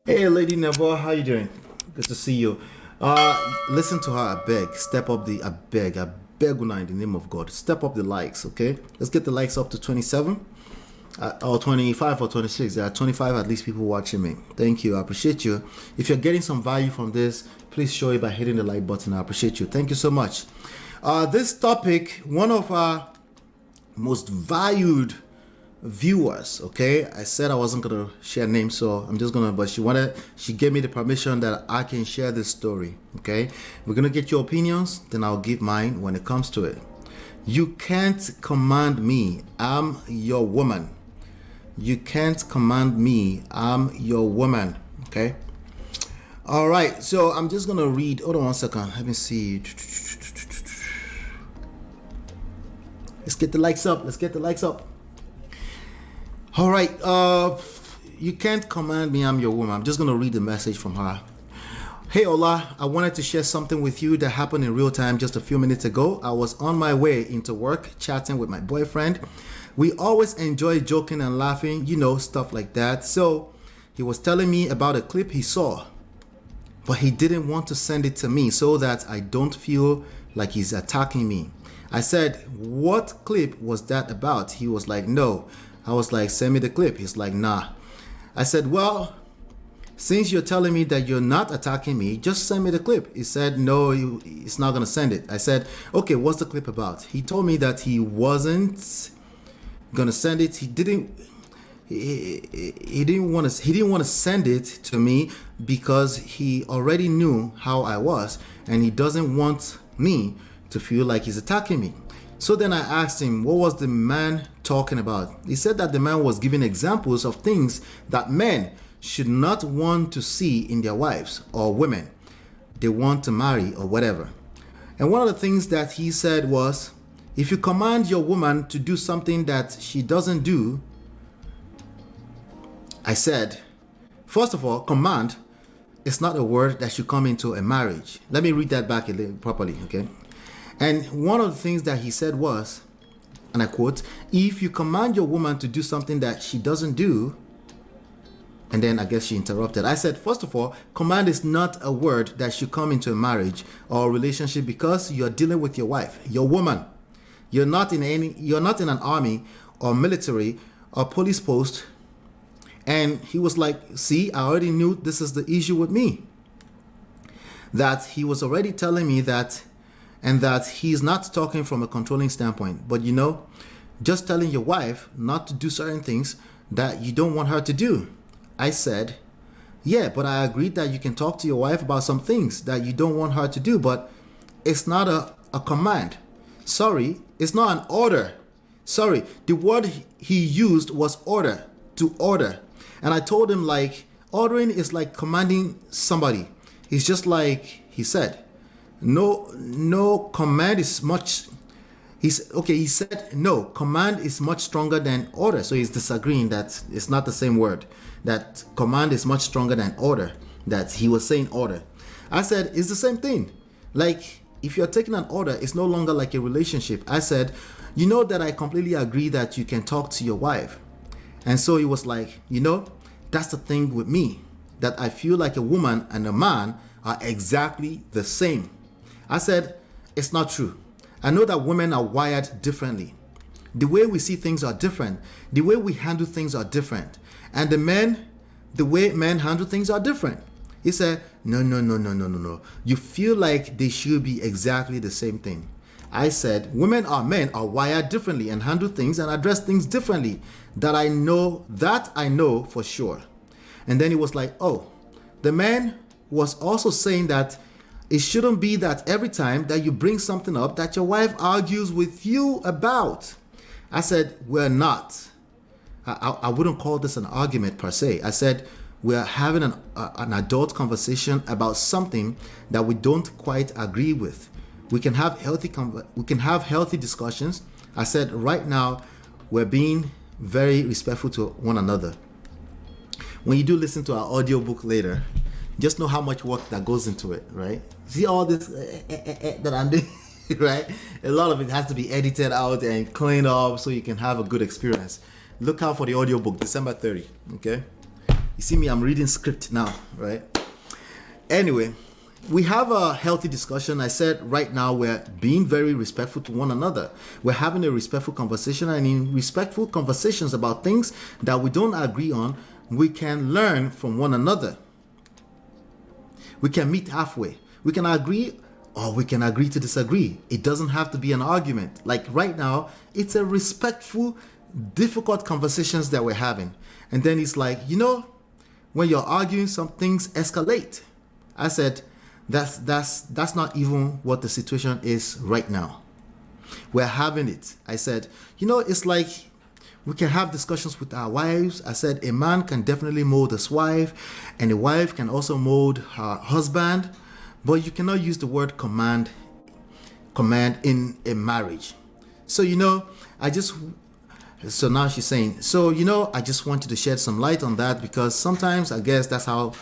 Hey, Lady Nevo, how you doing? Good to see you. Listen to her, I beg. Step up the, I beg una in the name of God. Step up the likes, okay? Let's get the likes up to 27 or 25 or 26. There are 25 at least people watching me. Thank you, I appreciate you. If you're getting some value from this, please show it by hitting the like button. I appreciate you. Thank you so much. This topic, one of our most valued viewers, okay, I said I wasn't gonna share names, so I'm just gonna, but she gave me the permission that I can share this story. Okay, we're gonna get your opinions, then I'll give mine when it comes to it. You can't command me, I'm your woman. You can't command me, I'm your woman. Okay, all right, so I'm just gonna read. Hold on one second, let me see. Let's get the likes up. All right, you can't command me, I'm your woman. I'm just going to read the message from her. Hey, Ola, I wanted to share something with you that happened in real time just a few minutes ago. I was on my way into work, chatting with my boyfriend. We always enjoy joking and laughing, stuff like that. So he was telling me about a clip he saw, but he didn't want to send it to me so that I don't feel like he's attacking me. I said, what clip was that about? He was like, no. I was like, send me the clip. He's like, nah. I said, well, since you're telling me that you're not attacking me, just send me the clip. He said, no, he's not going to send it. I said, okay, what's the clip about? He told me that he wasn't going to send it. He didn't want to send it to me because he already knew how I was, and he doesn't want me to feel like he's attacking me. So then I asked him, what was the man talking about? He said that the man was giving examples of things that men should not want to see in their wives or women they want to marry or whatever. And one of the things that he said was, if you command your woman to do something that she doesn't do, I said, first of all, command is not a word that should come into a marriage. Let me read that back a little properly, okay? And one of the things that he said was, and I quote, if you command your woman to do something that she doesn't do, and then I guess she interrupted. I said, first of all, command is not a word that should come into a marriage or a relationship because you're dealing with your wife, your woman. You're not in an army or military or police post. And he was like, see, I already knew this is the issue with me. That he was already telling me that, and that he's not talking from a controlling standpoint, but just telling your wife not to do certain things that you don't want her to do. I said, yeah, but I agreed that you can talk to your wife about some things that you don't want her to do, but it's not a command. Sorry, it's not an order. Sorry, the word he used was order, to order. And I told him, like, ordering is like commanding somebody. It's just like he said, no command is much. He said no command is much stronger than order. So he's disagreeing that it's not the same word, that command is much stronger than order, that he was saying order. I said it's the same thing. Like, if you're taking an order, it's no longer like a relationship. I said, that I completely agree that you can talk to your wife. And so he was like, that's the thing with me, that I feel like a woman and a man are exactly the same. I said, it's not true. I know that women are wired differently. The way we see things are different. The way we handle things are different. And the way men handle things are different. He said, no. You feel like they should be exactly the same thing. I said, men are wired differently and handle things and address things differently. That I know for sure. And then he was like, oh, the man was also saying that it shouldn't be that every time that you bring something up that your wife argues with you about. I said, we're not. I wouldn't call this an argument per se. I said, we're having an adult conversation about something that we don't quite agree with. We can have healthy discussions. I said, right now, we're being very respectful to one another. When you do listen to our audiobook later, just know how much work that goes into it, right? See all this that I'm doing, right? A lot of it has to be edited out and cleaned up so you can have a good experience. Look out for the audiobook, December 30, okay? You see me, I'm reading script now, right? Anyway, we have a healthy discussion. I said right now we're being very respectful to one another. We're having a respectful conversation, and in respectful conversations about things that we don't agree on, we can learn from one another. We can meet halfway. We can agree, or we can agree to disagree. It doesn't have to be an argument. Like right now, it's a respectful, difficult conversations that we're having. And then it's like, when you're arguing, some things escalate. I said, that's not even what the situation is right now. We're having it. I said, it's like we can have discussions with our wives. I said a man can definitely mold his wife, and a wife can also mold her husband, but you cannot use the word command in a marriage. So so now she's saying, I just wanted to shed some light on that, because sometimes I guess that's how,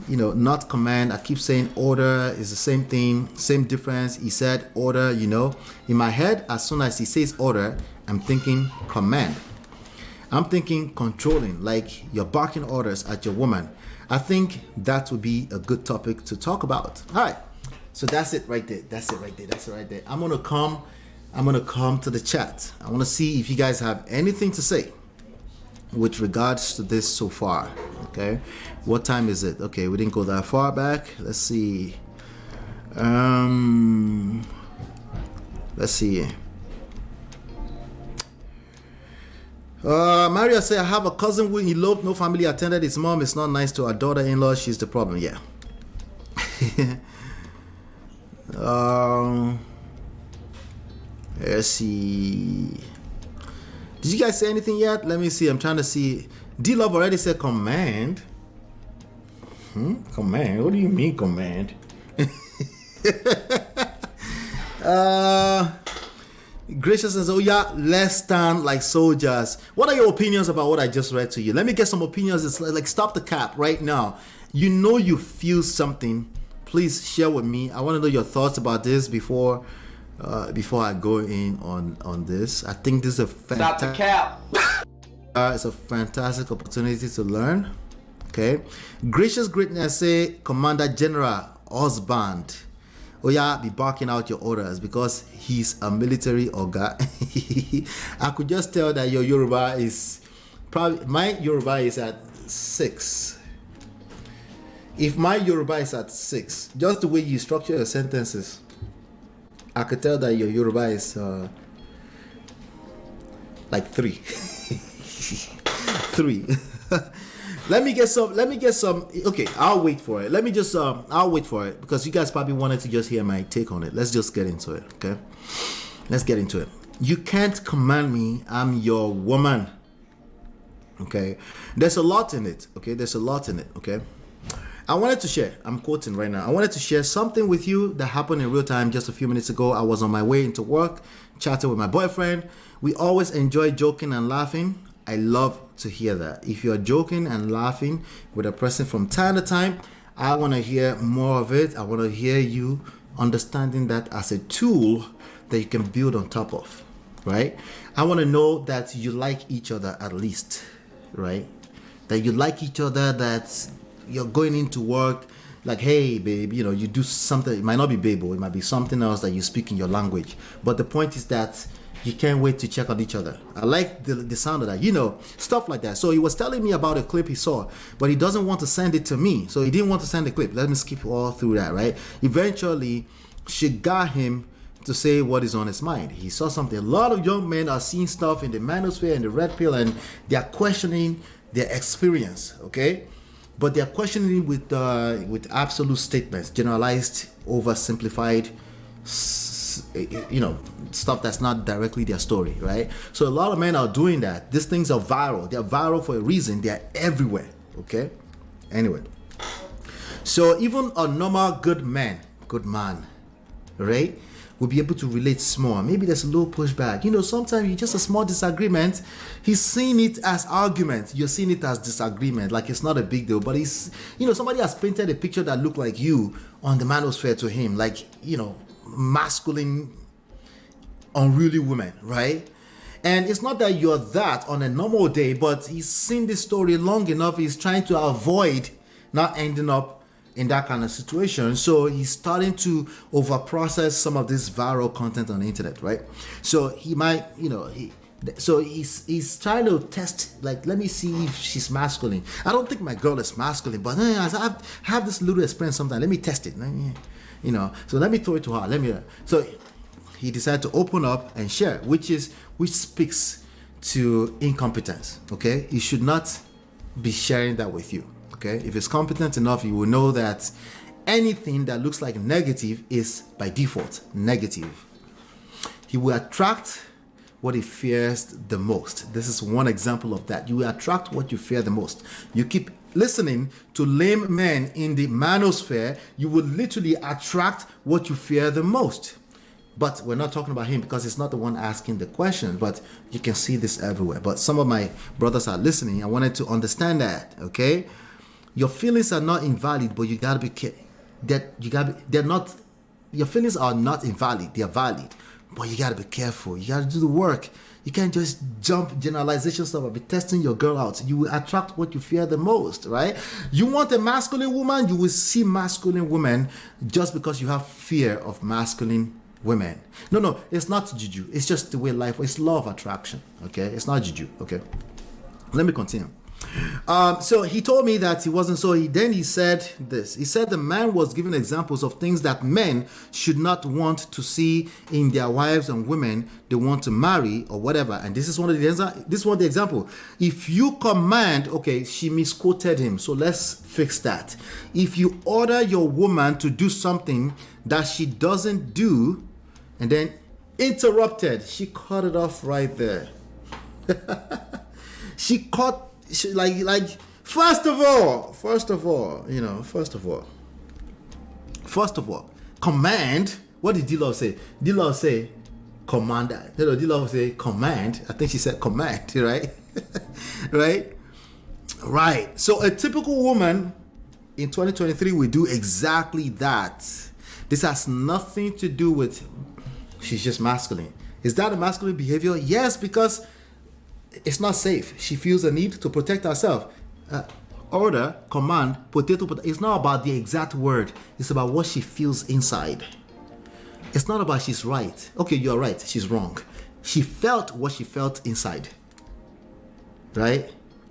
not command. I keep saying order is the same thing, same difference. He said order, in my head, as soon as he says order, I'm thinking command. I'm thinking controlling, like you're barking orders at your woman. I think that would be a good topic to talk about. All right. So that's it right there. That's it right there. I'm going to come to the chat. I want to see if you guys have anything to say with regards to this so far. Okay. What time is it? Okay, we didn't go that far back. Let's see. Let's see. Mario said, I have a cousin who eloped, no family attended. His mom is not nice to her daughter-in-law. She's the problem. Yeah. Let's see. Did you guys say anything yet? Let me see. I'm trying to see. D-Love already said command. Command? What do you mean command? Gracious says, let's stand like soldiers. What are your opinions about what I just read to you? Let me get some opinions. It's like stop the cap right now. You feel something. Please share with me. I want to know your thoughts about this before I go in on this. I think this is a fantastic. Stop the cap. It's a fantastic opportunity to learn. Okay. Gracious greatness say Commander General husband. Be barking out your orders because he's a military ogre. I could just tell that your Yoruba is probably, my Yoruba is at 6. If my Yoruba is at 6, just the way you structure your sentences, I could tell that your Yoruba is like 3. 3. Let me get some. Okay, I'll wait for it. I'll wait for it because you guys probably wanted to just hear my take on it. Let's just get into it, okay? Let's get into it. You can't command me. I'm your woman. Okay? There's a lot in it, okay? Okay? I wanted to share, I'm quoting right now. I wanted to share something with you that happened in real time just a few minutes ago. I was on my way into work, chatting with my boyfriend. We always enjoy joking and laughing. I love to hear that. If you're joking and laughing with a person from time to time, I want to hear more of it. I want to hear you understanding that as a tool that you can build on top of, right? I want to know that you like each other at least, right? That you like each other, that you're going into work like, hey, babe, you do something. It might not be babe, or it might be something else that you speak in your language. But the point is that you can't wait to check on each other. I like the sound of that, stuff like that. So he was telling me about a clip he saw, but he doesn't want to send it to me. So he didn't want to send the clip. Let me skip all through that, right? Eventually, she got him to say what is on his mind. He saw something. A lot of young men are seeing stuff in the manosphere and the red pill, and they're questioning their experience, okay? But they're questioning with absolute statements, generalized, oversimplified, stuff that's not directly their story, right? So a lot of men are doing that. These things are viral. They're viral for a reason. They're everywhere, okay? Anyway, so even a normal good man, right, will be able to relate small. Maybe there's a little pushback. Sometimes it's just a small disagreement. He's seeing it as argument. You're seeing it as disagreement. Like it's not a big deal. But he's, somebody has painted a picture that looked like you on the manosphere to him. Like, masculine, unruly woman, right? And it's not that you're that on a normal day, but he's seen this story long enough. He's trying to avoid not ending up in that kind of situation. So he's starting to overprocess some of this viral content on the internet, right? So he might, he's trying to test, like, let me see if she's masculine. I don't think my girl is masculine, but I have this little experience sometimes. Let me test it. So let me throw it to her. So he decided to open up and share, which speaks to incompetence. Okay, he should not be sharing that with you. Okay, if it's competent enough, you will know that anything that looks like negative is by default negative. He will attract what he fears the most. This is one example of that. You will attract what you fear the most. You keep listening to lame men in the manosphere, you will literally attract what you fear the most. But we're not talking about him because he's not the one asking the question, but you can see this everywhere. But some of my brothers are listening. I wanted to understand that, okay? Your feelings are not invalid, but you gotta be careful. Your feelings are not invalid, they are valid. But you gotta be careful. You gotta do the work. You can't just jump generalization stuff and be testing your girl out. You will attract what you fear the most, right? You want a masculine woman, you will see masculine women just because you have fear of masculine women. No, it's not juju. It's just the way life. It's law of attraction. Okay, it's not juju. Okay, let me continue. So he told me that he wasn't. So he said this. He said the man was giving examples of things that men should not want to see in their wives and women they want to marry or whatever. And this is one of the example. If you command, okay, she misquoted him. So let's fix that. If you order your woman to do something that she doesn't do, and then interrupted, she cut it off right there. First of all, command. What did D-Love say? D-Love say command. D-Love say command. I think she said command, right? Right. So a typical woman in 2023 will do exactly that. This has nothing to do with she's just masculine. Is that a masculine behavior? Yes, because it's not safe. She feels a need to protect herself. Order, command, potato. It's not about the exact word. It's about what she feels inside. It's not about she's right. Okay, you're right. She's wrong. She felt what she felt inside. Right?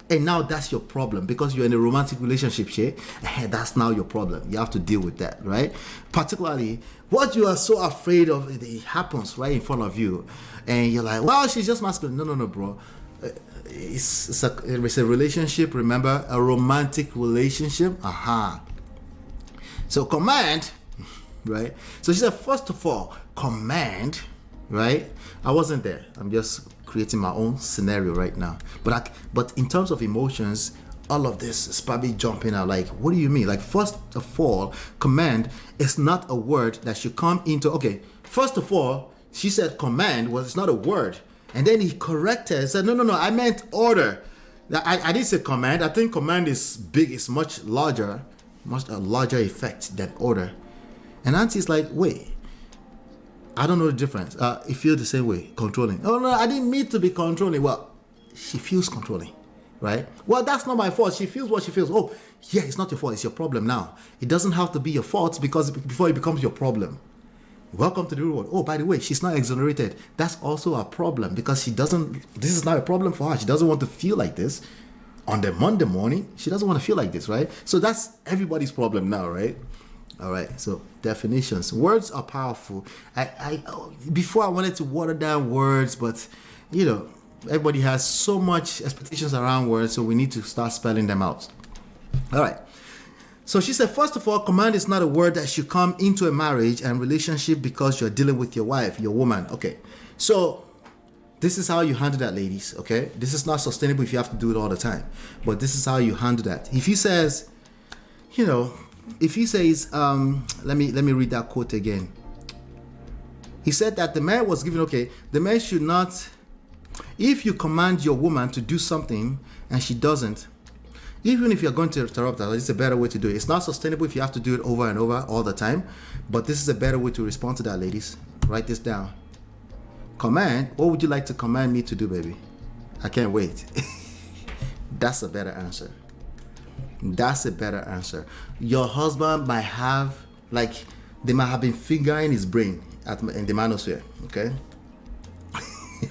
And now that's your problem because you're in a romantic relationship, that's now your problem. You have to deal with that, right? Particularly, what you are so afraid of, it happens right in front of you. And you're like, well, she's just masculine. No, bro. It's a relationship, remember? A romantic relationship. So command, right? So she said, first of all, command, right? I wasn't there. I'm just creating my own scenario right now. But in terms of emotions, all of this is probably jumping out. Like, what do you mean? Like, first of all, command is not a word that should come into. Okay, first of all, she said command was not a word. And then he corrected and said, no, I meant order. I didn't say command. I think command is big. It's much a larger effect than order. And Auntie's like, wait, I don't know the difference. It feels the same way, controlling. Oh, no, I didn't mean to be controlling. Well, she feels controlling, right? Well, that's not my fault. She feels what she feels. Oh, yeah, it's not your fault. It's your problem now. It doesn't have to be your fault before it becomes your problem. Welcome to the real world. Oh, by the way, she's not exonerated. That's also a problem because this is not a problem for her. She doesn't want to feel like this on the Monday morning. She doesn't want to feel like this, right? So that's everybody's problem now, right? All right, so definitions. Words are powerful. Before I wanted to water down words, but everybody has so much expectations around words, so we need to start spelling them out. All right. So she said, first of all, command is not a word that should come into a marriage and relationship because you're dealing with your wife, your woman. Okay. So this is how you handle that, ladies. Okay. This is not sustainable if you have to do it all the time, but this is how you handle that. If he says, let me read that quote again. He said that the man was given, the man should not, if you command your woman to do something and she doesn't, even if you're going to interrupt her, it's a better way to do it. It's not sustainable if you have to do it over and over all the time, but this is a better way to respond to that, ladies. Write this down. Command? What would you like to command me to do, baby? I can't wait. That's a better answer. That's a better answer. Your husband might have, like, they might have been fingering his brain in the manosphere, okay?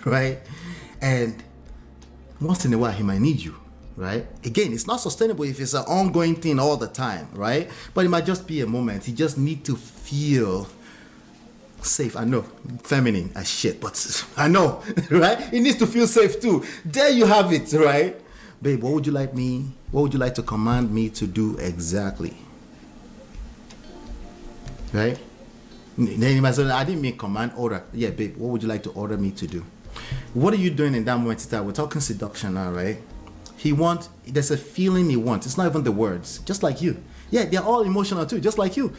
Right? And once in a while, he might need you, right? Again, it's not sustainable if it's an ongoing thing all the time, right? But it might just be a moment. He just need to feel safe. I know, feminine as shit, but I know, right? He needs to feel safe too. There you have it, right? Babe, what would you like to command me to do exactly? Right? Then you might say, I didn't mean command, order. Yeah, babe, what would you like to order me to do? What are you doing in that moment? We're talking seduction now, right? There's a feeling he wants. It's not even the words, just like you. Yeah, they're all emotional too, just like you.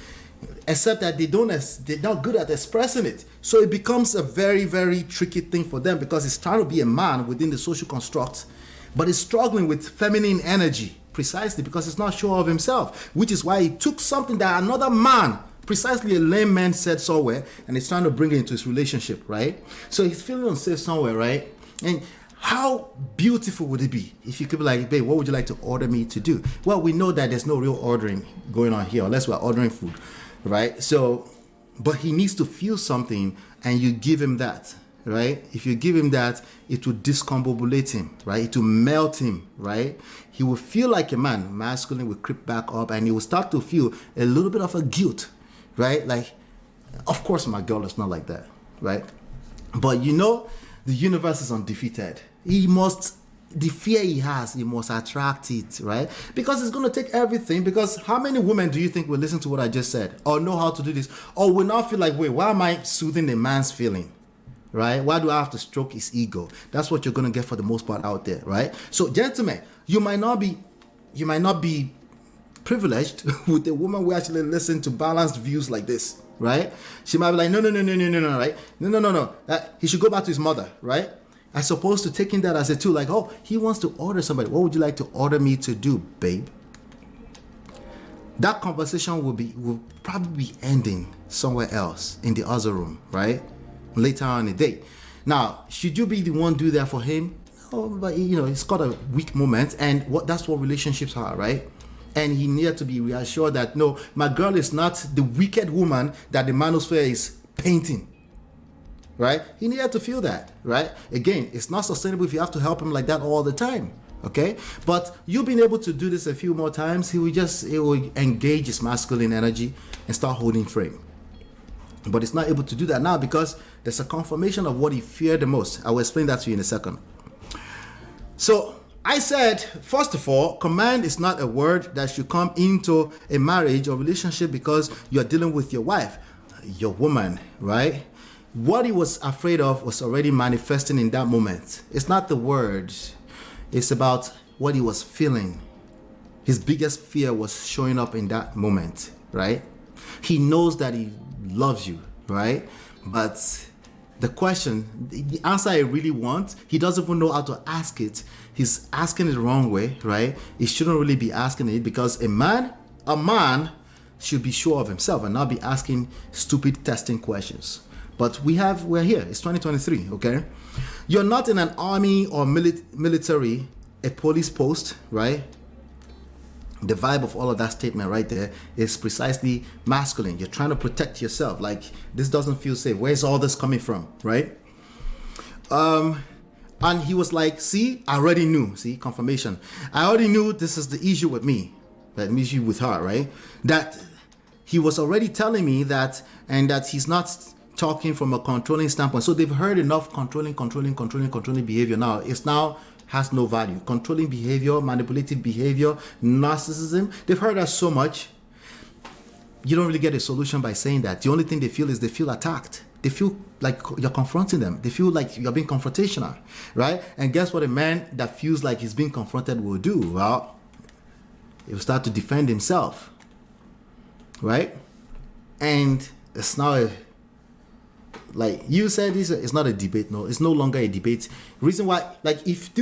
Except that they're not good at expressing it. So it becomes a very, very tricky thing for them because he's trying to be a man within the social construct, but he's struggling with feminine energy precisely because he's not sure of himself, which is why he took something that another man, precisely a lame man, said somewhere, and he's trying to bring it into his relationship, right? So he's feeling unsafe somewhere, right? And how beautiful would it be if you could be like, babe, what would you like to order me to do? Well, we know that there's no real ordering going on here unless we're ordering food, right? So, but he needs to feel something, and you give him that, right? If you give him that, it will discombobulate him, right? It will melt him, right? He will feel like a man. Masculine will creep back up, and he will start to feel a little bit of a guilt, right? Like, of course, my girl is not like that, right? But you know, the universe is undefeated. The fear he has, he must attract it, right? Because it's going to take everything. Because how many women do you think will listen to what I just said, or know how to do this, or will not feel like, wait, why am I soothing a man's feeling? Right? Why do I have to stroke his ego? That's what you're going to get for the most part out there, right? So, gentlemen, you might not be privileged with a woman who actually listen to balanced views like this, right? She might be like, no, right? No. He should go back to his mother, right? As opposed to taking that as a tool, like, oh, he wants to order somebody. What would you like to order me to do, babe? That conversation will probably be ending somewhere else in the other room, right? Later on in the day. Now, should you be the one do that for him? Oh, but it's got a weak moment, and that's what relationships are, right? And he needed to be reassured that no, my girl is not the wicked woman that the manosphere is painting, right? He needed to feel that, right? Again, it's not sustainable if you have to help him like that all the time, okay? But you being able to do this a few more times, he will engage his masculine energy and start holding frame. But it's not able to do that now because there's a confirmation of what he feared the most. I will explain that to you in a second. So I said, first of all, command is not a word that should come into a marriage or relationship because you're dealing with your wife, your woman, right? What he was afraid of was already manifesting in that moment. It's not the words. It's about what he was feeling. His biggest fear was showing up in that moment, right? He knows that he loves you, right? But the question, the answer he really wants, he doesn't even know how to ask it. He's asking it the wrong way, right? He shouldn't really be asking it because a man should be sure of himself and not be asking stupid testing questions. But we're here. It's 2023, okay? You're not in an army or military, a police post, right? The vibe of all of that statement right there is precisely masculine. You're trying to protect yourself. Like, this doesn't feel safe. Where's all this coming from, right? And he was like, see, I already knew. See, confirmation. I already knew this is the issue with me. The issue with her, right? That he was already telling me that, and that he's not talking from a controlling standpoint. So they've heard enough controlling behavior now. It's now has no value. Controlling behavior, manipulative behavior, narcissism. They've heard that so much. You don't really get a solution by saying that. The only thing they feel is they feel attacked. They feel like you're confronting them. They feel like you're being confrontational, right? And guess what a man that feels like he's being confronted will do? Well, he will start to defend himself, right? And it's now like you said, it's not a debate. No, it's no longer a debate. Reason why, like, if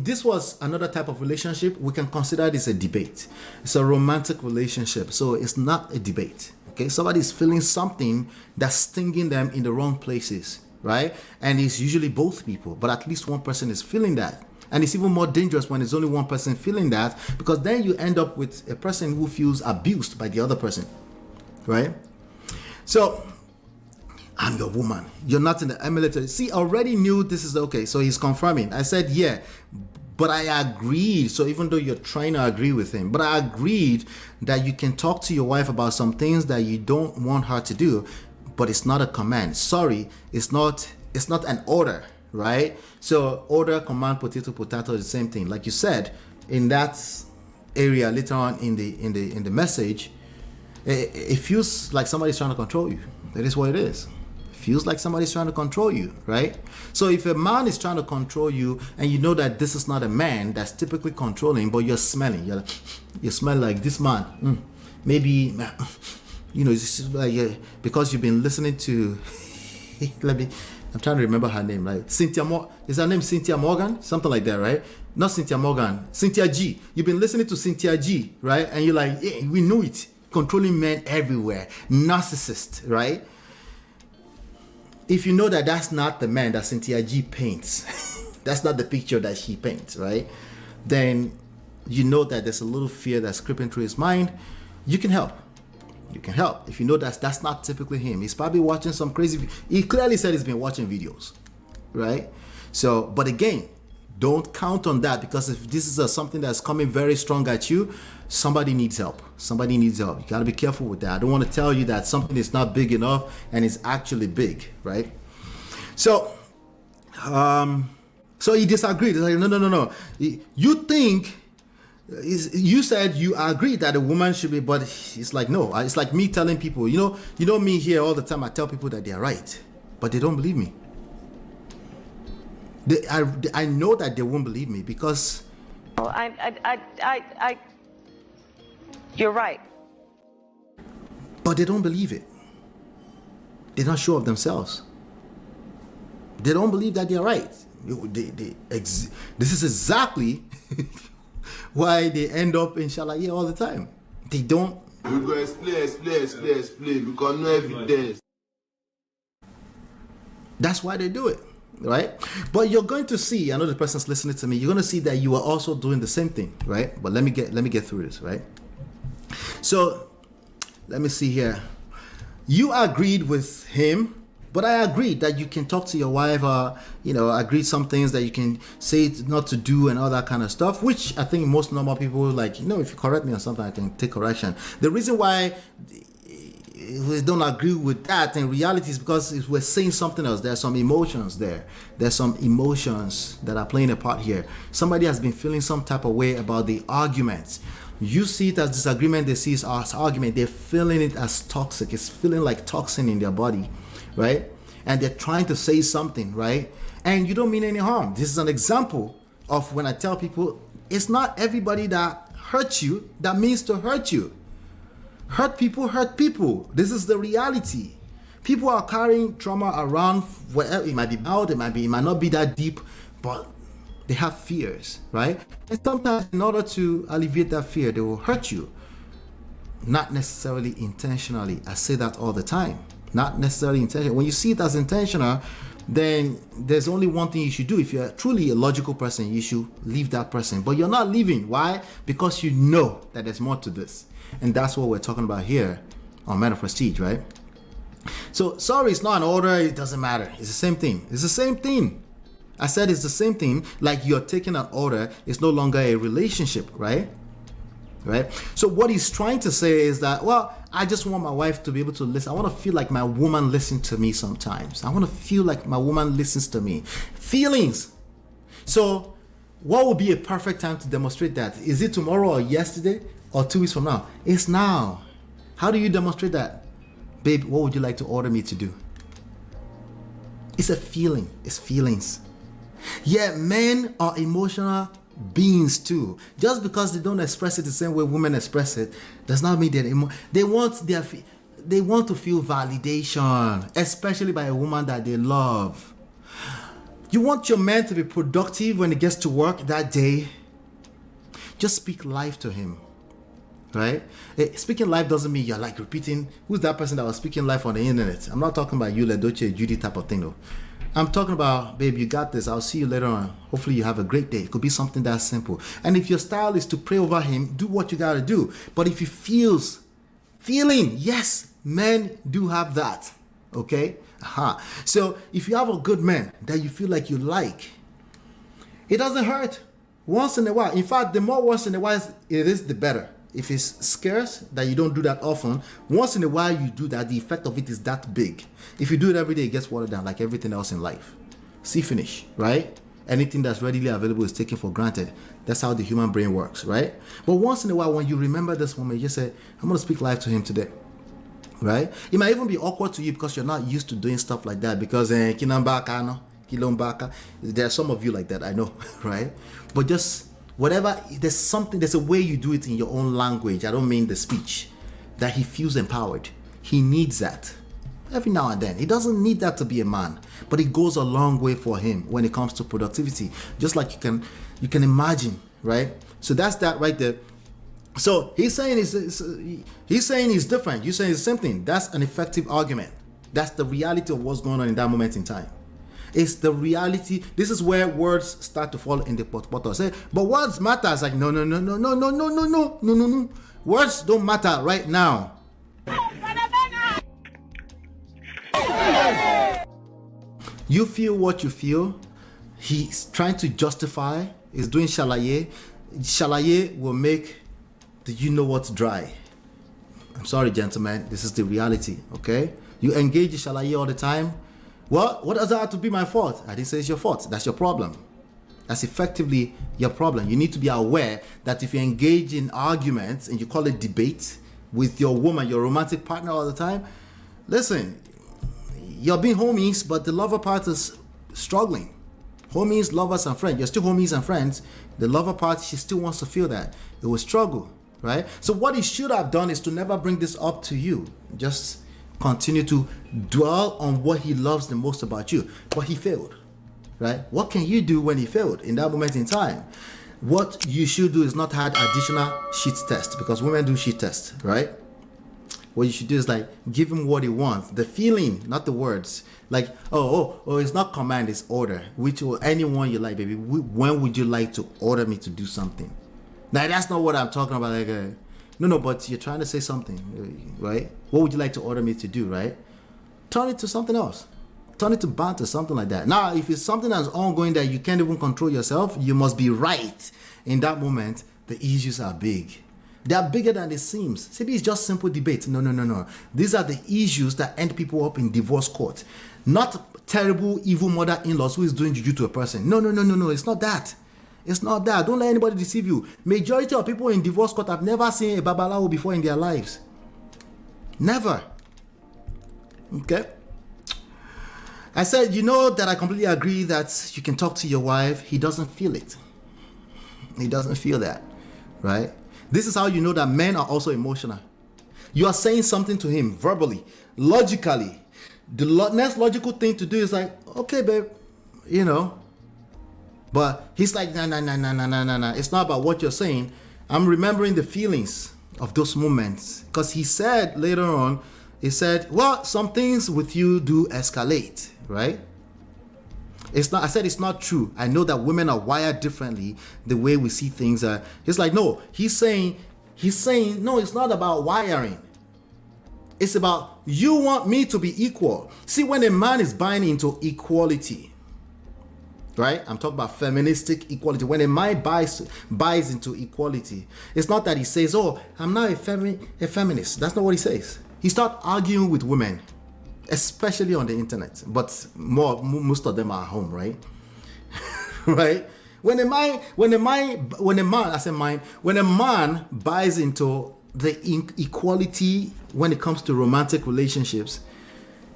this was another type of relationship, we can consider this a debate. It's a romantic relationship, so it's not a debate. Okay, somebody's feeling something that's stinging them in the wrong places. right? And it's usually both people, but at least one person is feeling that. And it's even more dangerous when it's only one person feeling that, because then you end up with a person who feels abused by the other person, right? So, I'm your woman. You're not in the military. See, I already knew this is okay. So he's confirming. I said, yeah, but I agreed. So even though you're trying to agree with him, but I agreed that you can talk to your wife about some things that you don't want her to do, but it's not a command. Sorry, it's not an order, right? So order, command, potato is the same thing. Like you said, in that area later on in the message, it feels like somebody's trying to control you. That is what it is. Feels like somebody's trying to control you, right? So if a man is trying to control you and you know that this is not a man that's typically controlling, but you're smelling, you smell like this man, maybe, you know, it's just like, because you've been listening to, I'm trying to remember her name, right? Is her name Cynthia Morgan? Something like that, right? Not Cynthia Morgan, Cynthia G. You've been listening to Cynthia G, right? And you're like, yeah, we knew it. Controlling men everywhere, narcissist, right? If you know that that's not the man that Cynthia G paints, that's not the picture that she paints, right? Then you know that there's a little fear that's creeping through his mind. You can help. You can help. If you know that's not typically him. He's probably watching some crazy. He clearly said he's been watching videos, right? So, but again, don't count on that, because if this is something that's coming very strong at you, somebody needs help. Somebody needs help. You got to be careful with that. I don't want to tell you that something is not big enough and it's actually big, right? So, so he disagreed. He's like, no. You think, you said you agreed that a woman should be, but it's like, no. It's like me telling people, you know me here all the time. I tell people that they're right, but they don't believe me. I know that they won't believe me because. Oh, you're right. But they don't believe it. They're not sure of themselves. They don't believe that they're right. This is exactly why they end up in Shalaye all the time. They don't. We go explain because no evidence. That's why they do it, right? But you're going to see, I know the person's listening to me, you're going to see that you are also doing the same thing, right? But let me get through this, right? So let me see here. You agreed with him, but I agreed that you can talk to your wife, agreed some things that you can say not to do and all that kind of stuff, which I think most normal people like, if you correct me on something, I can take correction. The reason why we don't agree with that in reality is because we're saying something else. There's some emotions there. There's some emotions that are playing a part here. Somebody has been feeling some type of way about the arguments. You see it as disagreement, they see it as argument. They're feeling it as toxic. It's feeling like toxin in their body, right? And they're trying to say something, right? And you don't mean any harm. This is an example of when I tell people, it's not everybody that hurts you that means to hurt you. Hurt people. This is the reality. People are carrying trauma around wherever. It might be out, it might not be that deep, but they have fears, right? And sometimes in order to alleviate that fear, they will hurt you. Not necessarily intentionally. I say that all the time. Not necessarily intentional. When you see it as intentional, then there's only one thing you should do. If you're truly a logical person, you should leave that person. But you're not leaving. Why? Because you know that there's more to this. And that's what we're talking about here on Men of Prestige, right? So, sorry, it's not an order. It doesn't matter. It's the same thing. It's the same thing. I said it's the same thing. Like you're taking an order. It's no longer a relationship, right? Right? So what he's trying to say is that, well, I just want my wife to be able to listen. I want to feel like my woman listens to me sometimes. I want to feel like my woman listens to me. Feelings. So what would be a perfect time to demonstrate that? Is it tomorrow or yesterday or 2 weeks from now? It's now. How do you demonstrate that? Babe, what would you like to order me to do? It's a feeling. It's feelings. Yeah, men are emotional beings too. Just because they don't express it the same way women express it does not mean they want to feel validation, especially by a woman that they love. You want your man to be productive when he gets to work that day. Just speak life to him, right? Speaking life doesn't mean you're like repeating who's that person that was speaking life on the internet. I'm not talking about you, Ledoche, Judy type of thing though. I'm talking about, babe, you got this. I'll see you later on. Hopefully you have a great day. It could be something that simple. And if your style is to pray over him, do what you got to do. But if he feeling, yes, men do have that. Okay? So if you have a good man that you feel like you like, it doesn't hurt. Once in a while. In fact, the more once in a while it is, the better. If it's scarce, that you don't do that often, once in a while you do that, the effect of it is that big. If you do it every day, it gets watered down like everything else in life. See finish, right? Anything that's readily available is taken for granted. That's how the human brain works, right? But once in a while, when you remember this woman, you just say, I'm going to speak life to him today, right? It might even be awkward to you because you're not used to doing stuff like that because there are some of you like that, I know, right? But just whatever, there's a way you do it in your own language. I don't mean the speech, that he feels empowered. He needs that every now and then. He doesn't need that to be a man, but it goes a long way for him when it comes to productivity. Just like you can imagine, right? So that's that right there. So he's saying he's different. You're saying it's the same thing. That's an effective argument. That's the reality of what's going on in that moment in time. It's the reality. This is where words start to fall in the pot. Say, but words matter. It's like, no. Words don't matter right now. You feel what you feel. He's trying to justify. He's doing shalaye. Shalaye will make the you know what's dry. I'm sorry, gentlemen. This is the reality, okay? You engage in shalaye all the time. Well, what does that have to be my fault? I didn't say it's your fault. That's your problem. That's effectively your problem. You need to be aware that if you engage in arguments and you call it debate with your woman, your romantic partner all the time, listen, you're being homies, but the lover part is struggling. Homies, lovers, and friends. You're still homies and friends. The lover part, she still wants to feel that. It will struggle, right? So what he should have done is to never bring this up to you. Just continue to dwell on what he loves the most about you. But he failed, right? What can you do when he failed in that moment in time? What you should do is not add additional sheet test, because women do sheet test, right? What you should do is like give him what he wants, the feeling, not the words. Like, oh, it's not command, it's order. Which or anyone you like, baby. When would you like to order me to do something? Now that's not what I'm talking about. Like, no, but you're trying to say something, right? What would you like to order me to do, right? Turn it to something else. Turn it to banter, something like that. Now, if it's something that's ongoing that you can't even control yourself, you must be right. In that moment, the issues are big. They are bigger than it seems. Maybe it's just simple debate. No. These are the issues that end people up in divorce court. Not terrible, evil mother-in-laws who is doing juju to a person. No. It's not that. It's not that. Don't let anybody deceive you. Majority of people in divorce court have never seen a babalawo before in their lives. Never. Okay? I said, you know that I completely agree that you can talk to your wife. He doesn't feel it. He doesn't feel that. Right? This is how you know that men are also emotional. You are saying something to him verbally, logically. The next logical thing to do is like, okay, babe, you know. But he's like, nah. It's not about what you're saying. I'm remembering the feelings of those moments. Because he said later on, he said, well, some things with you do escalate, right? I said it's not true. I know that women are wired differently, the way we see things. It's like, no, he's saying, no, it's not about wiring. It's about, you want me to be equal. See, when a man is buying into equality, right? I'm talking about feministic equality. When a man buys into equality, it's not that he says, oh, I'm now a feminist. That's not what he says. He starts arguing with women, especially on the internet, but most of them are at home, right? Right? When a man buys into the equality when it comes to romantic relationships,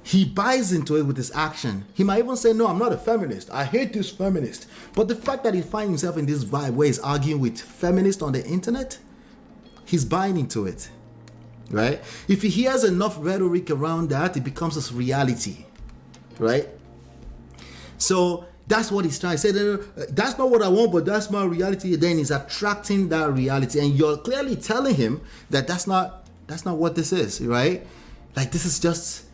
he buys into it with his action. He might even say, no, I'm not a feminist. I hate this feminist. But the fact that he finds himself in this vibe where he's arguing with feminists on the internet, he's buying into it. Right? If he hears enough rhetoric around that, it becomes his reality. Right? So that's what he's trying to say. That's not what I want, but that's my reality. Then he's attracting that reality. And you're clearly telling him that that's not what this is, right? Like, this is just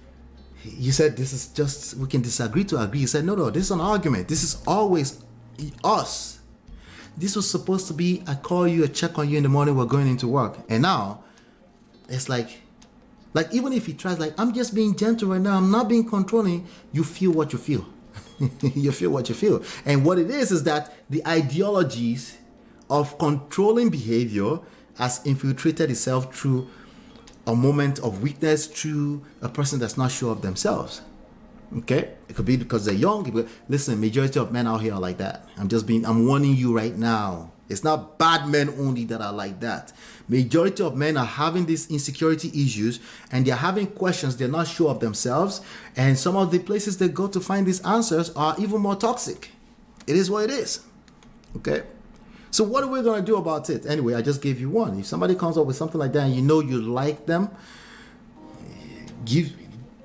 You said this is just, we can disagree to agree. He said, no, this is an argument. This is always us. This was supposed to be, I call you, I check on you in the morning, we're going into work. And now, it's like even if he tries, like, I'm just being gentle right now, I'm not being controlling, you feel what you feel. You feel what you feel. And what it is that the ideologies of controlling behavior has infiltrated itself through a moment of weakness, through a person that's not sure of themselves. Okay? It could be because they're young. Listen, majority of men out here are like that. I'm warning you right now. It's not bad men only that are like that. Majority of men are having these insecurity issues and they're having questions. They're not sure of themselves. And some of the places they go to find these answers are even more toxic. It is what it is. Okay? So what are we going to do about it? Anyway, I just gave you one. If somebody comes up with something like that and you know you like them,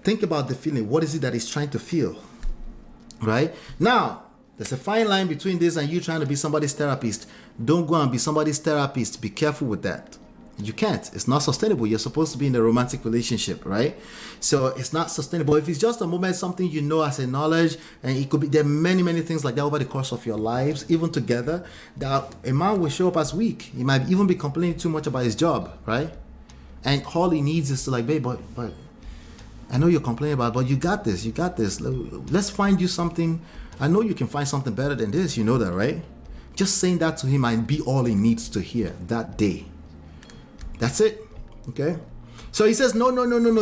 think about the feeling. What is it that he's trying to feel? Right? Now, there's a fine line between this and you trying to be somebody's therapist. Don't go and be somebody's therapist. Be careful with that. You can't. It's not sustainable. You're supposed to be in a romantic relationship, right? So it's not sustainable. If it's just a moment, something you know as a knowledge, and it could be, there are many, many things like that over the course of your lives, even together, that a man will show up as weak. He might even be complaining too much about his job, right? And all he needs is to like, babe, but I know you're complaining about, but you got this. Let's find you something. I know you can find something better than this. You know that, right? Just saying that to him might be all he needs to hear that day. That's it. Okay? So he says, no.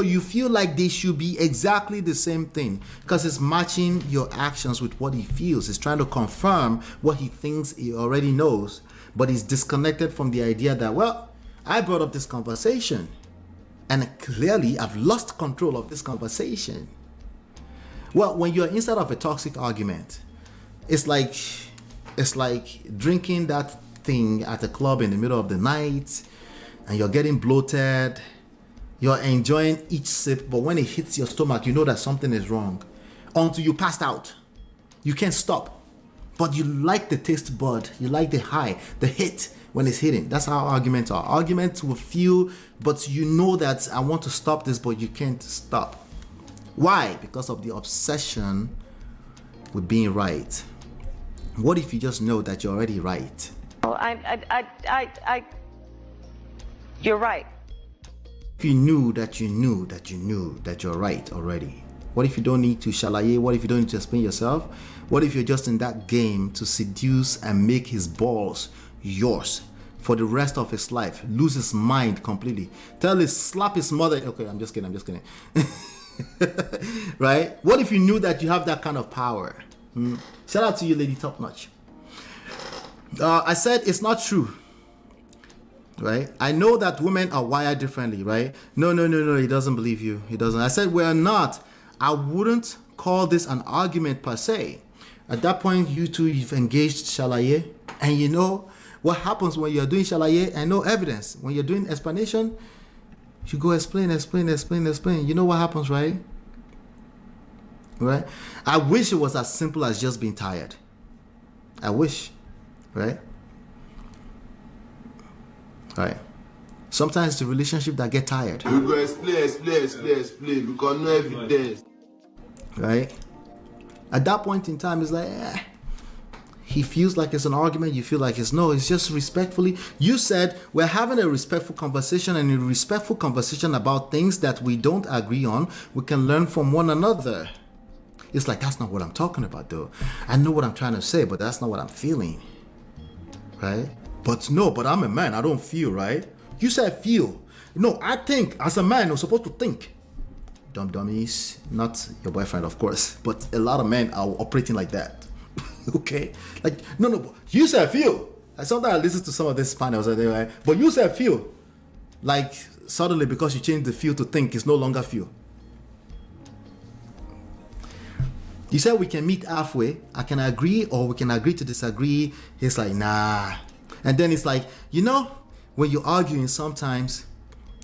You feel like they should be exactly the same thing because it's matching your actions with what he feels. He's trying to confirm what he thinks he already knows, but he's disconnected from the idea that, well, I brought up this conversation and clearly I've lost control of this conversation. Well, when you're inside of a toxic argument, it's like drinking that thing at a club in the middle of the night and you're getting bloated. You're enjoying each sip, but when it hits your stomach, you know that something is wrong. Until you passed out. You can't stop. But you like the taste bud. You like the high, the hit when it's hitting. That's how arguments are. Arguments will feel, but you know that I want to stop this, but you can't stop. Why? Because of the obsession with being right. What if you just know that you're already right? Well, you're right. If you knew that you're right already. What if you don't need to shalaye? What if you don't need to explain yourself? What if you're just in that game to seduce and make his balls yours for the rest of his life? Lose his mind completely. Slap his mother. Okay, I'm just kidding. Right? What if you knew that you have that kind of power? Shout out to you, Lady Top Notch. I said it's not true. Right? I know that women are wired differently, right? No, he doesn't believe you. He doesn't. I said we're not. I wouldn't call this an argument per se. At that point, you two, you've engaged shalaye. And you know what happens when you're doing shalaye and no evidence. When you're doing explanation, you go explain. You know what happens, right? Right? I wish it was as simple as just being tired. I wish. Right? Right. Sometimes the relationship that get tired. You go explain because no evidence. Right? At that point in time, it's like, he feels like it's an argument. You feel like it's no. It's just respectfully. You said we're having a respectful conversation, and in a respectful conversation about things that we don't agree on, we can learn from one another. It's like, that's not what I'm talking about, though. I know what I'm trying to say, but that's not what I'm feeling. Right? But I'm a man. I don't feel, right? You said feel. No, I think. As a man, you're supposed to think. Dummies. Not your boyfriend, of course. But a lot of men are operating like that. Okay? Like, no. You said feel. Sometimes I listen to some of these panels, right? But you said feel. Like, suddenly because you change the feel to think, it's no longer feel. You said we can meet halfway. I can agree or we can agree to disagree. He's like, nah. And then it's like, when you're arguing, sometimes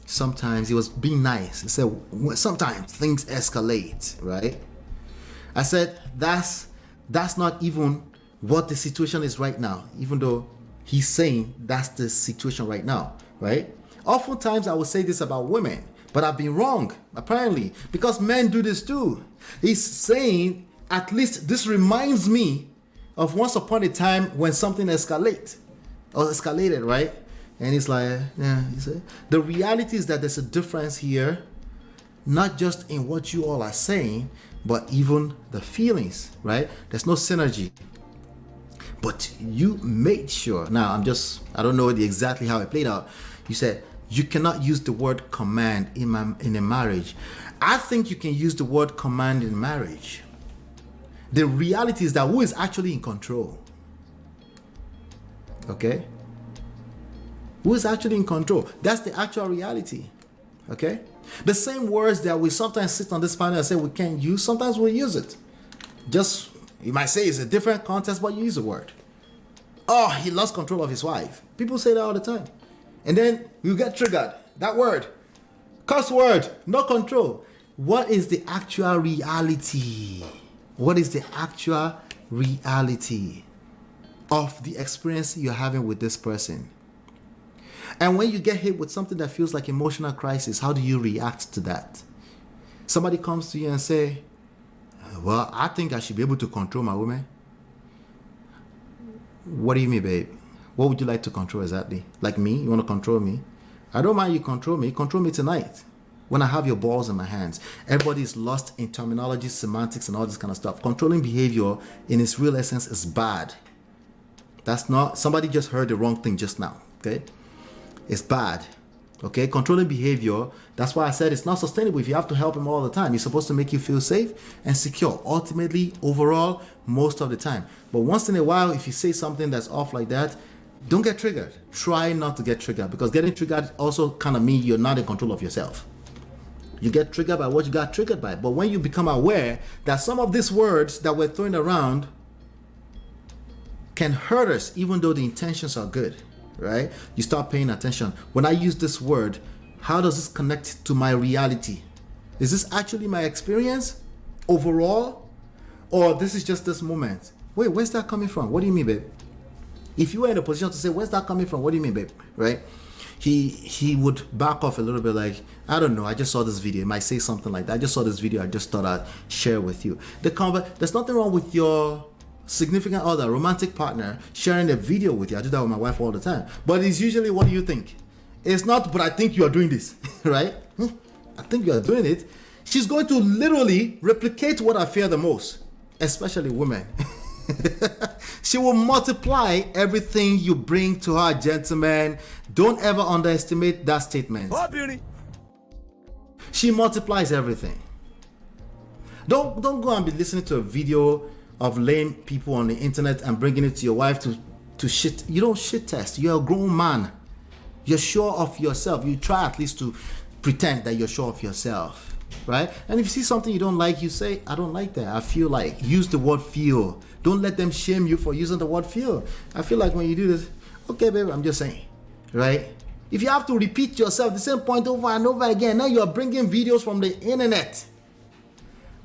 he was being nice. He said, sometimes things escalate, right? I said, that's not even what the situation is right now, even though he's saying that's the situation right now, right? Oftentimes I would say this about women. But I've been wrong, apparently, because men do this too. He's saying, at least this reminds me of once upon a time when something escalated, right? And it's like, yeah, the reality is that there's a difference here, not just in what you all are saying, but even the feelings, right? There's no synergy. But you made sure, now I don't know exactly how it played out. You said, you cannot use the word command in a marriage. I think you can use the word command in marriage. The reality is that who is actually in control? Okay? Who is actually in control? That's the actual reality. Okay? The same words that we sometimes sit on this panel and say we can't use, sometimes we use it. Just, you might say it's a different context, but you use the word. Oh, he lost control of his wife. People say that all the time. And then you get triggered. That word. Curse word. No control. What is the actual reality? What is the actual reality of the experience you're having with this person? And when you get hit with something that feels like emotional crisis, how do you react to that? Somebody comes to you and say, well, I think I should be able to control my woman. What do you mean, babe? What would you like to control exactly? Like me? You want to control me? I don't mind you control me. Control me tonight when I have your balls in my hands. Everybody's lost in terminology, semantics, and all this kind of stuff. Controlling behavior in its real essence is bad. That's not, somebody just heard the wrong thing just now, okay? It's bad, okay? Controlling behavior, that's why I said it's not sustainable if you have to help him all the time. He's supposed to make you feel safe and secure, ultimately, overall, most of the time. But once in a while, if you say something that's off like that, don't get triggered. Try not to get triggered, because getting triggered also kind of means you're not in control of yourself. You get triggered by what you got triggered by. But when you become aware that some of these words that we're throwing around can hurt us, even though the intentions are good, right? You start paying attention. When I use this word, how does this connect to my reality? Is this actually my experience overall? Or this is just this moment? Wait, where's that coming from? What do you mean, babe? If you were in a position to say, where's that coming from? What do you mean, babe? Right? He would back off a little bit, like, I don't know, I just saw this video. He might say something like that. I just saw this video. I just thought I'd share with you. There's nothing wrong with your significant other, romantic partner, sharing a video with you. I do that with my wife all the time. But it's usually, what do you think? It's not, but I think you are doing this, right? I think you are doing it. She's going to literally replicate what I fear the most, especially women. She will multiply everything you bring to her, gentlemen. Don't ever underestimate that statement. Oh, beauty. She multiplies everything. Don't go and be listening to a video of lame people on the internet and bringing it to your wife to shit. You don't shit test. You're a grown man. You're sure of yourself. You try at least to pretend that you're sure of yourself, right? And if you see something you don't like, you say, I don't like that. I feel like. Use the word feel. Don't let them shame you for using the word feel. I feel like when you do this, okay, baby, I'm just saying, right? If you have to repeat yourself the same point over and over again, now you're bringing videos from the internet.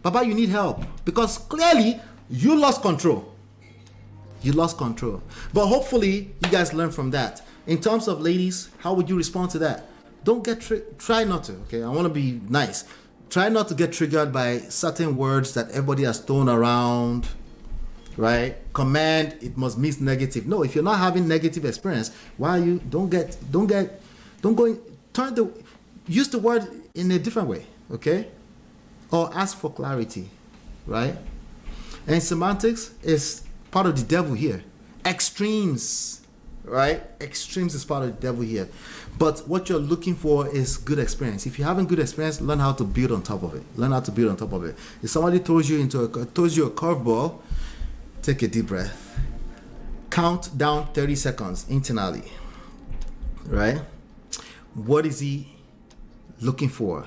Papa, you need help, because clearly you lost control. You lost control. But hopefully you guys learn from that. In terms of ladies, how would you respond to that? Don't get try not to, okay? I want to be nice. Try not to get triggered by certain words that everybody has thrown around, right? Command, it must mean negative. No, if you're not having negative experience, why you use the word in a different way, okay? Or ask for clarity, right? And semantics is part of the devil here. Extremes, right? Extremes is part of the devil here. But what you're looking for is good experience. If you're having good experience, learn how to build on top of it. Learn how to build on top of it. If somebody throws you a curveball, take a deep breath. Count down 30 seconds internally, right? What is he looking for?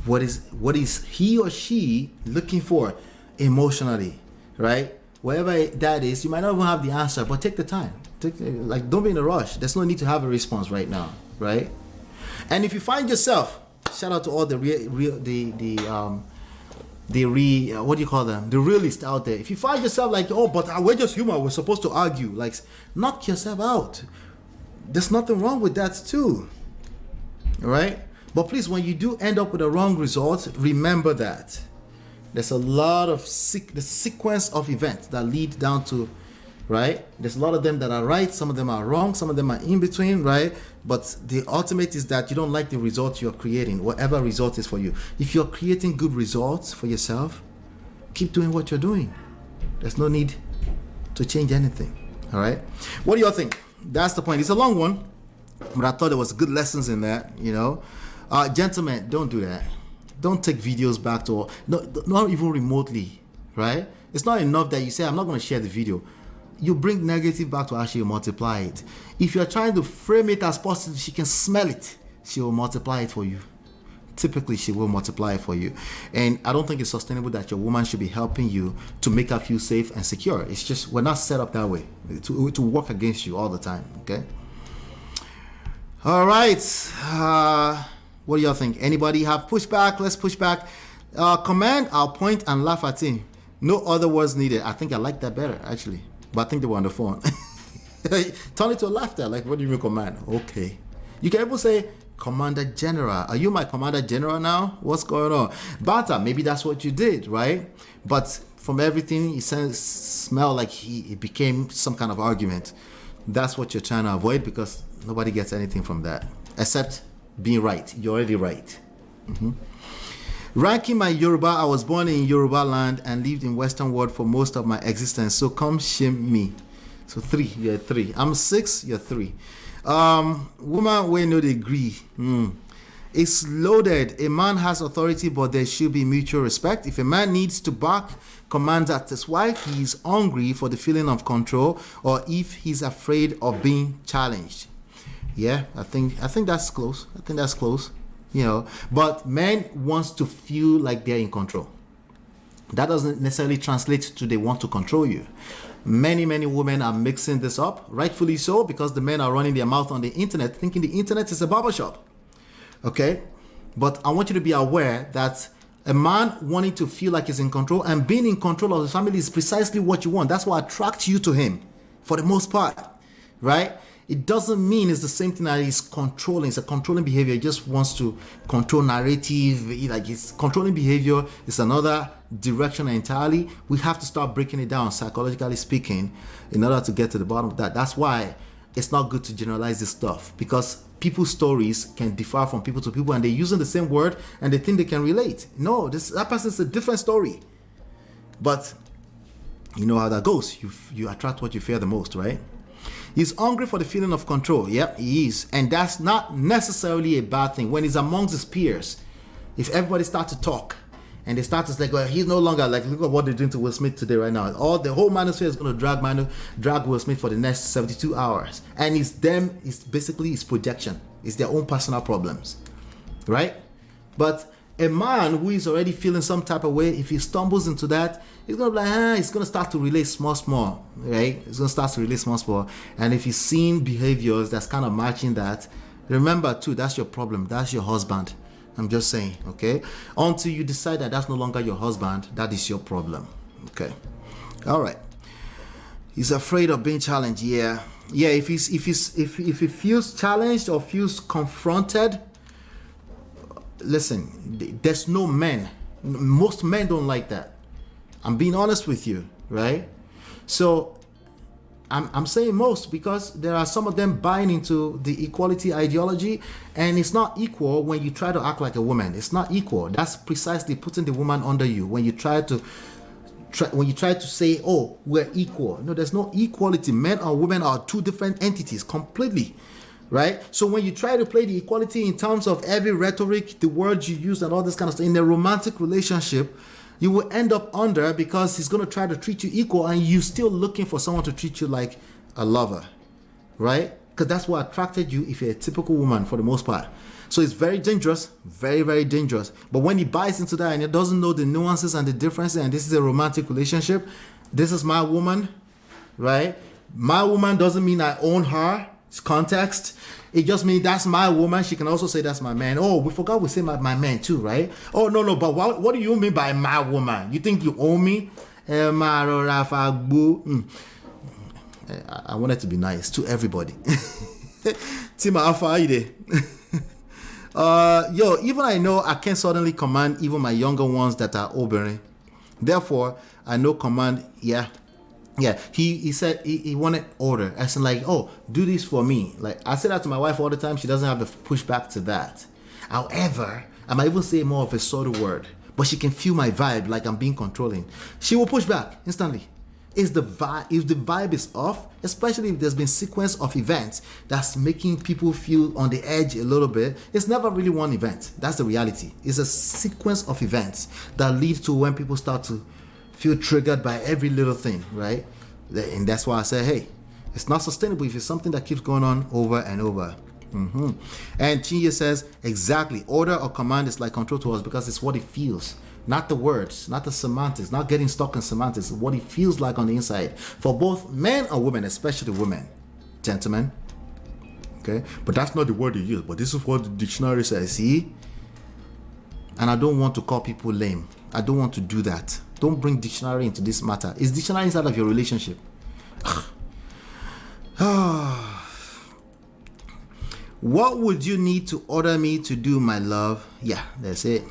What is he or she looking for emotionally, right? Whatever that is, you might not even have the answer, but take the time. Don't be in a rush. There's no need to have a response right now, right? And if you find yourself, shout out to all the what do you call them? The realists out there. If you find yourself like, oh, but we're just human, we're supposed to argue, like, knock yourself out. There's nothing wrong with that too, right? But please, when you do end up with a wrong result, remember that there's a lot of the sequence of events that lead down to, right? There's a lot of them that are right, some of them are wrong, some of them are in between, right? But the ultimate is that you don't like the result you're creating, whatever result is for you. If you're creating good results for yourself, keep doing what you're doing. There's no need to change anything. All right. What do y'all think? That's the point. It's a long one, but I thought there was good lessons in that. Gentlemen, don't do that. Don't take videos back to not even remotely. Right. It's not enough that you say I'm not going to share the video. You bring negative back to her, she will multiply it. If you're trying to frame it as positive, she can smell it. She will multiply it for you. Typically, she will multiply it for you. And I don't think it's sustainable that your woman should be helping you to make her feel safe and secure. It's just, we're not set up that way to work against you all the time, okay? All right. What do y'all think? Anybody have pushback? Let's push back. Command, I'll point and laugh at him. No other words needed. I think I like that better, actually. But I think they were on the phone. Turn it to laughter. Like, what do you mean command? Okay. You can even say, Commander General. Are you my Commander General now? What's going on? Bata, maybe that's what you did, right? But from everything, it smelled like it became some kind of argument. That's what you're trying to avoid, because nobody gets anything from that. Except being right. You're already right. Mm-hmm. Ranking my Yoruba, I was born in Yoruba land and lived in Western world for most of my existence. So come shame me. So 3, you're 3. I'm 6, you're 3. Woman, we know the agree. It's loaded. A man has authority, but there should be mutual respect. If a man needs to bark commands at his wife, he is hungry for the feeling of control, or if he's afraid of being challenged. Yeah, I think that's close. But men wants to feel like they're in control. That doesn't necessarily translate to they want to control you. Many women are mixing this up, rightfully so, because the men are running their mouth on the internet, thinking the internet is a barbershop. Okay? But I want you to be aware that a man wanting to feel like he's in control and being in control of the family is precisely what you want. That's what attracts you to him, for the most part. Right? It doesn't mean it's the same thing that he's controlling. It's a controlling behavior. He just wants to control narrative. Like, it's controlling behavior. It's another direction entirely. We have to start breaking it down, psychologically speaking, in order to get to the bottom of that. That's why it's not good to generalize this stuff, because people's stories can differ from people to people, and they're using the same word and they think they can relate. No, that person's a different story. But you know how that goes. You attract what you fear the most, right? He's hungry for the feeling of control. Yep, he is. And that's not necessarily a bad thing. When he's amongst his peers, if everybody starts to talk and they start to say, well, he's no longer like, look at what they're doing to Will Smith today right now. The whole manosphere is going to drag Will Smith for the next 72 hours. And it's basically his projection. It's their own personal problems. Right? But a man who is already feeling some type of way, if he stumbles into that, he's going to be like, he's going to start to relate small, right? He's going to start to relate small. And if he's seeing behaviors that's kind of matching that, remember too, that's your problem. That's your husband. I'm just saying, okay? Until you decide that that's no longer your husband, that is your problem, okay? All right. He's afraid of being challenged, yeah. Yeah, if he feels challenged or feels confronted, listen, there's no men. Most men don't like that. I'm being honest with you, right? So I'm saying most because there are some of them buying into the equality ideology, and it's not equal when you try to act like a woman. It's not equal. That's precisely putting the woman under you. When you try to say, oh, we're equal. No, there's no equality. Men or women are two different entities completely. Right? So when you try to play the equality in terms of every rhetoric, the words you use and all this kind of stuff in a romantic relationship, you will end up under, because he's going to try to treat you equal and you're still looking for someone to treat you like a lover. Right? Because that's what attracted you if you're a typical woman for the most part. So it's very dangerous, very, very dangerous. But when he buys into that and he doesn't know the nuances and the differences, and this is a romantic relationship, this is my woman, right? My woman doesn't mean I own her. It's context. It just means that's my woman. She can also say that's my man. Oh, we forgot we say my man too, right? Oh, no, but what do you mean by my woman? You think you own me? I wanted to be nice to everybody. Tima, how far are you there? Even I know I can't suddenly command even my younger ones that are obering. Therefore, I know command, yeah. He said he wanted order. As in like, oh, do this for me. Like I say that to my wife all the time. She doesn't have a pushback to that. However, I might even say more of a subtle word, but she can feel my vibe like I'm being controlling. She will push back instantly. If the vibe is off, especially if there's been sequence of events that's making people feel on the edge a little bit, it's never really one event. That's the reality. It's a sequence of events that lead to when people start to feel triggered by every little thing, right? And that's why I say, hey, it's not sustainable if it's something that keeps going on over and over. And Chinye says, exactly, order or command is like control to us because it's what it feels. Not the words, not the semantics, not getting stuck in semantics, what it feels like on the inside. For both men and women, especially women, gentlemen. Okay? But that's not the word you use, but this is what the dictionary says, see? And I don't want to call people lame. I don't want to do that. Don't bring dictionary into this matter. Is dictionary inside of your relationship? What would you need to order me to do, my love? Yeah, that's it.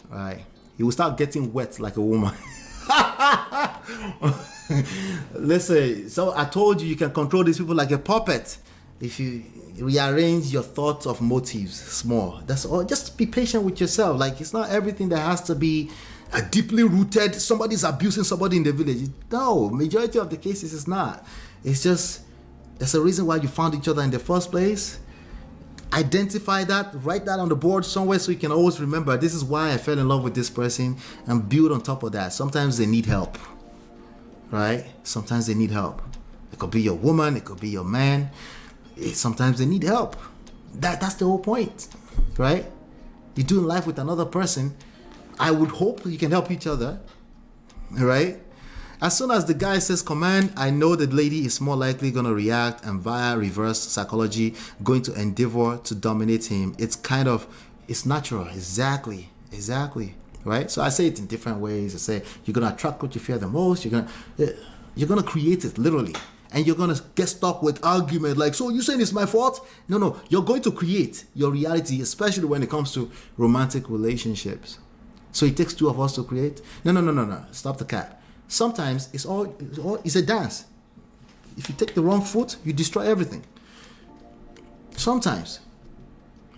Right. You will start getting wet like a woman. Listen, so I told you can control these people like a puppet if you rearrange your thoughts of motives small. That's all. Just be patient with yourself. Like it's not everything that has to be deeply rooted. Somebody's abusing somebody in the village. No, majority of the cases it's not. It's just there's a reason why you found each other in the first place. Identify that, write that on the board somewhere so you can always remember this is why I fell in love with this person, and build on top of that. Sometimes they need help, right? Sometimes they need help. It could be your woman, it could be your man. Sometimes they need help. That's the whole point, right? You're doing life with another person. I would hope you can help each other, right? As soon as the guy says command, I know the lady is more likely going to react and via reverse psychology going to endeavor to dominate him. It's natural. Exactly. Right? So I say it in different ways. I say you're going to attract what you fear the most. You're going to create it literally. And you're going to get stuck with argument like, so you saying it's my fault? No. You're going to create your reality, especially when it comes to romantic relationships. So it takes two of us to create? No. Stop the cap. Sometimes it's a dance. If you take the wrong foot, you destroy everything. Sometimes,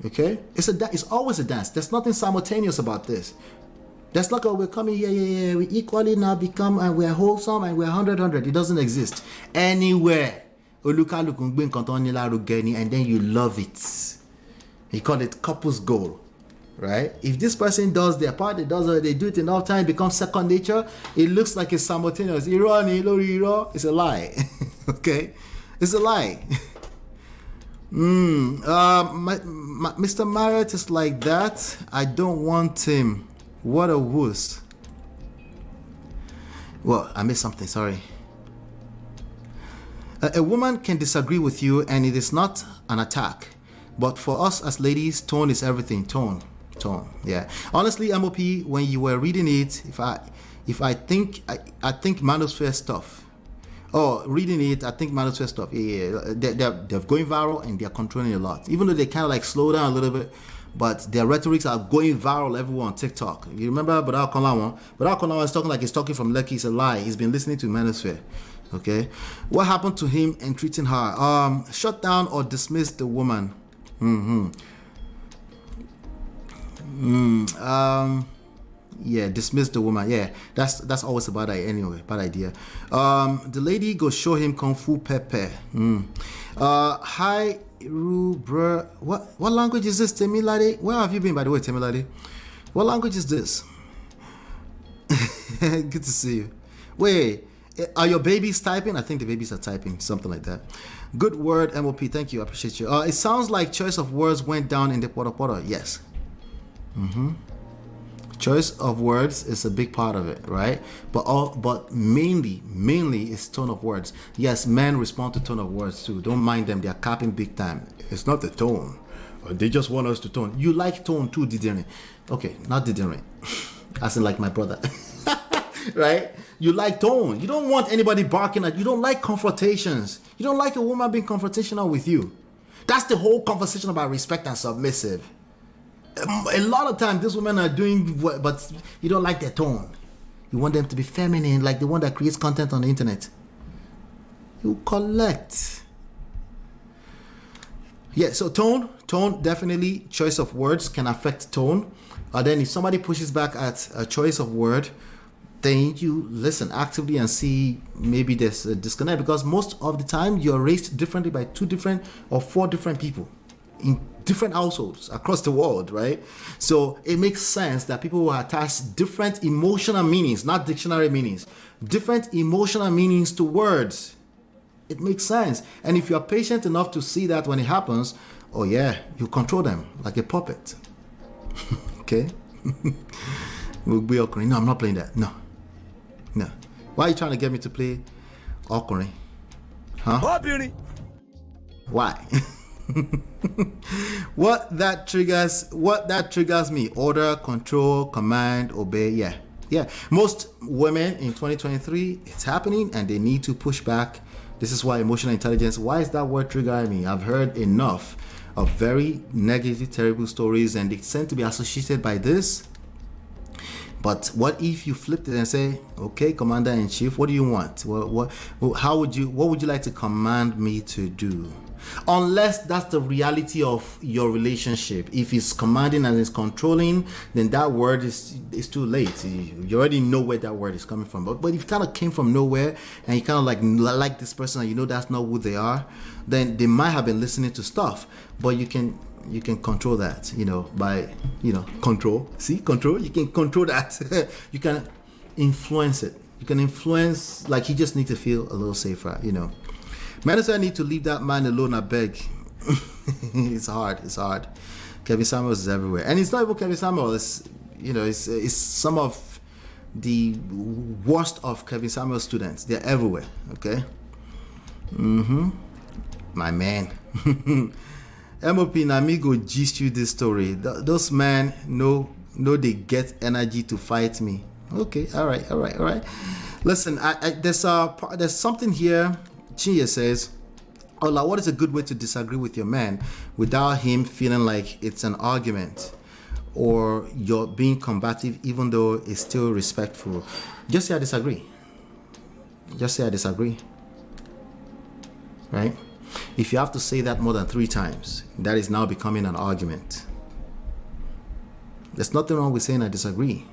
okay, it's always a dance. There's nothing simultaneous about this. That's like we're coming here, we equally now become and we're wholesome and we're 100. It doesn't exist anywhere. And then you love it. You call it couple's goal. Right? If this person does their part, they do it enough time, it becomes second nature. It looks like it's simultaneous. It's a lie. Okay? It's a lie. Mr. Marriott is like that. I don't want him. What a wuss. Well, I missed something. Sorry. A woman can disagree with you, and it is not an attack. But for us as ladies, tone is everything. Tone. Yeah. Honestly, MOP, when you were reading it, if I think Manosphere stuff. Oh, reading it, I think Manosphere stuff. Yeah. They're going viral and they're controlling a lot. Even though they kind of like slow down a little bit, but their rhetorics are going viral everywhere on TikTok. You remember Badal Kolawan? Badal Kolawan is talking like he's talking from Lekki. It's a lie. He's been listening to Manosphere. Okay. What happened to him and treating her? Shut down or dismiss the woman. Yeah, dismiss the woman. Yeah, that's always a bad idea anyway. Bad idea. The lady go show him kung fu pepe. Hi Rubra. What language is this, Temilade? Where have you been, by the way, Temilade? What language is this? Good to see you. Wait, are your babies typing? I think the babies are typing, something like that. Good word, MOP. Thank you. I appreciate you. It sounds like choice of words went down in the Poro. Yes. Choice of words is a big part of it, right? But mainly it's tone of words. Yes, men respond to tone of words too. Don't mind them; they are capping big time. It's not the tone; they just want us to tone. You like tone too, didn't? Okay, not didn't. As in like my brother, right? You like tone. You don't want anybody barking at you. You don't like confrontations. You don't like a woman being confrontational with you. That's the whole conversation about respect and submissive. A lot of times these women are doing but you don't like their tone. You want them to be feminine, like the one that creates content on the internet. You collect. Yeah, so tone definitely, choice of words can affect tone. Then if somebody pushes back at a choice of word, then you listen actively and see maybe there's a disconnect, because most of the time you're raised differently by 2 different or 4 different people in different households across the world, right? So it makes sense that people will attach different emotional meanings, not dictionary meanings, different emotional meanings to words. It makes sense. And if you're patient enough to see that when it happens, oh yeah, you control them like a puppet. Okay? We'll be awkward. No, I'm not playing that. No. Why are you trying to get me to play awkward? Huh? Why? What that triggers me: order, control, command, obey. Yeah. Most women in 2023, it's happening and they need to push back. This is why emotional intelligence, why is that word triggering me? I've heard enough of very negative, terrible stories, and they tend to be associated by this. But what if you flipped it and say, okay, Commander-in-Chief, what do you want? What would you like to command me to do? Unless that's the reality of your relationship. If it's commanding and it's controlling, then that word is too late. You already know where that word is coming from. But if it kind of came from nowhere and you kind of like this person and you know that's not who they are, then they might have been listening to stuff. But you can control that, by, control. See, control. You can control that. You can influence it. You can influence, like, you just need to feel a little safer, Men say I need to leave that man alone, I beg. It's hard. Kevin Samuels is everywhere. And it's not even Kevin Samuels. It's some of the worst of Kevin Samuels students. They're everywhere, okay? My man. MOP and Amigo gist you this story. Those men know they get energy to fight me. Okay, all right. Listen, there's something here. Chinye says, Ola, what is a good way to disagree with your man without him feeling like it's an argument or you're being combative even though it's still respectful? Just say I disagree. Right? If you have to say that more than 3 times, that is now becoming an argument. There's nothing wrong with saying I disagree.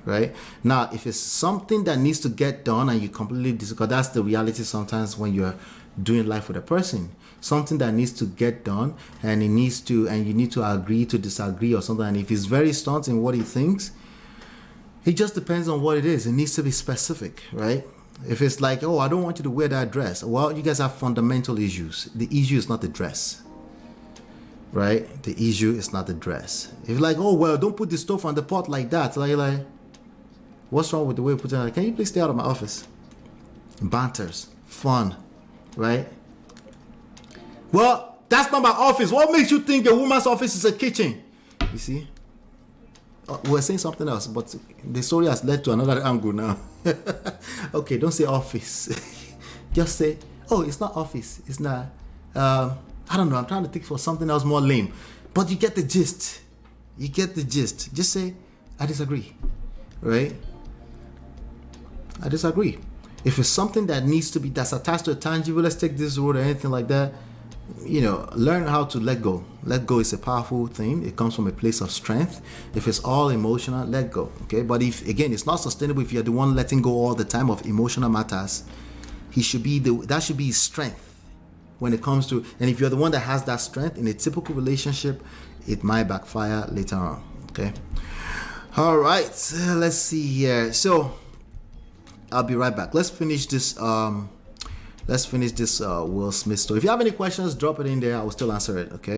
Right? Now, if it's something that needs to get done and you completely disagree, that's the reality sometimes when you're doing life with a person. Something that needs to get done and you need to agree to disagree or something. And if he's very stunned in what he thinks, it just depends on what it is. It needs to be specific, right? If it's like, oh, I don't want you to wear that dress. Well, you guys have fundamental issues. The issue is not the dress. Right? The issue is not the dress. If you're like, oh, well, don't put the stove on the pot like that. Like, what's wrong with the way you put it on? Can you please stay out of my office? Banters. Fun. Right? Well, that's not my office. What makes you think a woman's office is a kitchen? You see? We're saying something else, but the story has led to another angle now. Okay, don't say office. Just say, oh, it's not office. It's not. I don't know. I'm trying to think for something else more lame. But you get the gist. Just say, I disagree. Right? I disagree. If it's something that's attached to a tangible, let's take this road or anything like that, learn how to let go. Let go is a powerful thing. It comes from a place of strength. If it's all emotional, let go. Okay, but if again it's not sustainable, if you're the one letting go all the time of emotional matters, that should be his strength when it comes to. And if you're the one that has that strength in a typical relationship, it might backfire later on. Okay. All right. Let's see here. So I'll be right back. Let's finish this. Will Smith story. If you have any questions, drop it in there. I will still answer it. Okay.